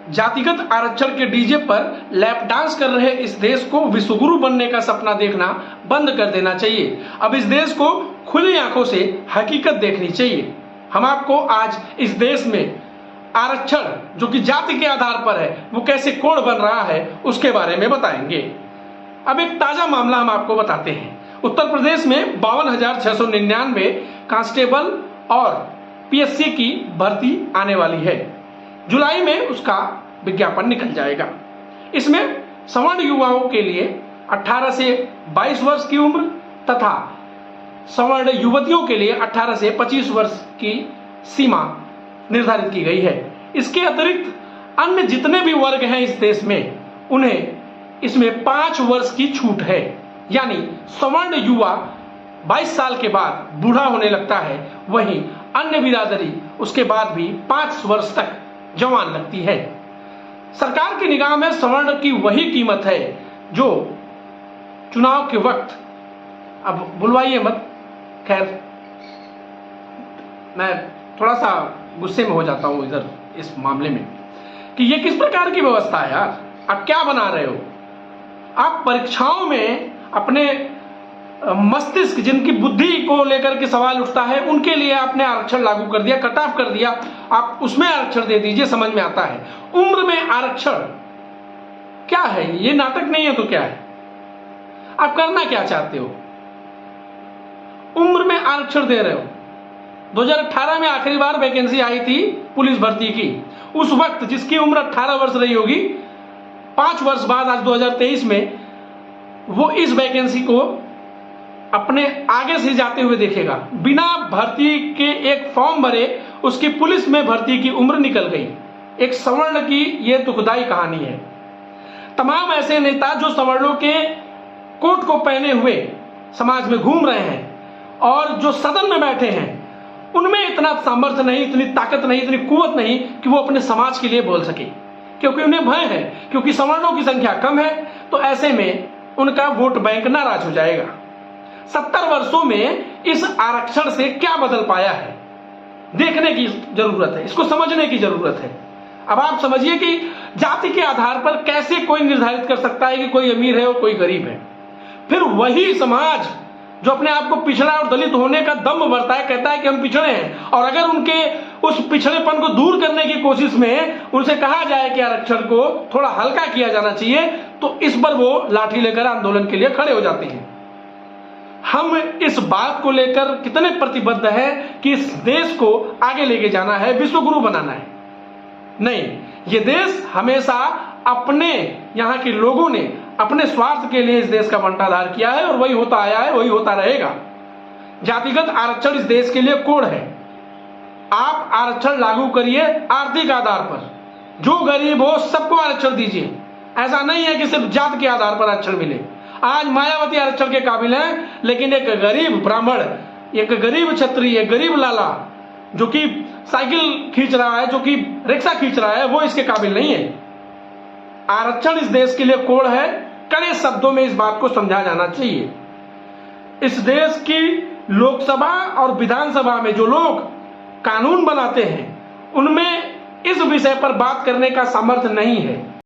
जातिगत आरक्षण के डीजे पर लैप डांस कर रहे इस देश को विश्वगुरु बनने का सपना देखना बंद कर देना चाहिए। अब इस देश को खुली आंखों से हकीकत देखनी चाहिए। हम आपको आज इस देश में आरक्षण जो कि जाति के आधार पर है वो कैसे कोड बन रहा है उसके बारे में बताएंगे। अब एक ताजा मामला हम आपको बताते हैं। उत्तर प्रदेश में 52,699 कांस्टेबल और पीएससी की भर्ती आने वाली है। जुलाई में उसका विज्ञापन निकल जाएगा। इसमें सवर्ण युवाओं के लिए 18 से 22 वर्ष की उम्र तथा सवर्ण युवतियों के लिए 18 से 25 वर्ष की सीमा निर्धारित की गई है। इसके अतिरिक्त अन्य जितने भी वर्ग हैं इस देश में उन्हें इसमें 5 वर्ष की छूट है। यानी सवर्ण युवा 22 साल के बाद बूढ़ा होने लगता है, वहीं अन्य बिरादरी उसके बाद भी 5 वर्ष तक जवान लगती है। सरकार की निगाह में सवर्ण की वही कीमत है जो चुनाव के वक्त, अब बुलवाइए मत, खैर मैं थोड़ा सा गुस्से में हो जाता हूं इधर इस मामले में कि ये किस प्रकार की व्यवस्था है यार। आप क्या बना रहे हो? आप परीक्षाओं में अपने मस्तिष्क, जिनकी बुद्धि को लेकर के सवाल उठता है, उनके लिए आपने आरक्षण लागू कर दिया, कट ऑफ कर दिया। आप उसमें आरक्षण दे दीजिए, समझ में आता है। उम्र में आरक्षण क्या है? ये नाटक नहीं है तो क्या है? आप करना क्या चाहते हो? उम्र में आरक्षण दे रहे हो। 2018 में आखिरी बार वैकेंसी आई थी पुलिस भर्ती की। उस वक्त जिसकी उम्र 18 वर्ष रही होगी, 5 वर्ष बाद आज 2023 में वो इस वैकेंसी को अपने आगे से जाते हुए देखेगा। बिना भर्ती के एक फॉर्म भरे उसकी पुलिस में भर्ती की उम्र निकल गई। एक सवर्ण की यह दुखदाई कहानी है। तमाम ऐसे नेता जो सवर्णों के कोट को पहने हुए समाज में घूम रहे हैं और जो सदन में बैठे हैं, उनमें इतना सामर्थ्य नहीं, इतनी ताकत नहीं, इतनी कुवत नहीं कि वो अपने समाज के लिए बोल सके, क्योंकि उन्हें भय है, क्योंकि सवर्णों की संख्या कम है। तो ऐसे में उनका वोट बैंक नाराज हो जाएगा। 70 वर्षों में इस आरक्षण से क्या बदल पाया है, देखने की जरूरत है, इसको समझने की जरूरत है। अब आप समझिए कि जाति के आधार पर कैसे कोई निर्धारित कर सकता है कि कोई अमीर है और कोई गरीब है। फिर वही समाज जो अपने आप को पिछड़ा और दलित होने का दम भरता है, कहता है कि हम पिछड़े हैं, और अगर उनके उस पिछड़ेपन को दूर करने की कोशिश में उनसे कहा जाए कि आरक्षण को थोड़ा हल्का किया जाना चाहिए, तो इस पर वो लाठी लेकर आंदोलन के लिए खड़े हो जाते हैं। हम इस बात को लेकर कितने प्रतिबद्ध हैं कि इस देश को आगे लेके जाना है, विश्वगुरु बनाना है। नहीं, ये देश हमेशा अपने यहाँ के लोगों ने अपने स्वार्थ के लिए इस देश का बंटाधार किया है और वही होता आया है, वही होता रहेगा। जातिगत आरक्षण इस देश के लिए कोड है। आप आरक्षण लागू करिए आर्थिक आधार पर, जो गरीब हो सबको आरक्षण दीजिए। ऐसा नहीं है कि सिर्फ जात के आधार पर आरक्षण मिले। आज मायावती आरक्षण के काबिल है, लेकिन एक गरीब ब्राह्मण, एक गरीब क्षत्रिय, एक गरीब लाला जो कि साइकिल खींच रहा है, जो कि रिक्शा खींच रहा है, वो इसके काबिल नहीं है। आरक्षण इस देश के लिए कोड है। कड़े शब्दों में इस बात को समझा जाना चाहिए। इस देश की लोकसभा और विधानसभा में जो लोग कानून बनाते हैं, उनमें इस विषय पर बात करने का सामर्थ्य नहीं है।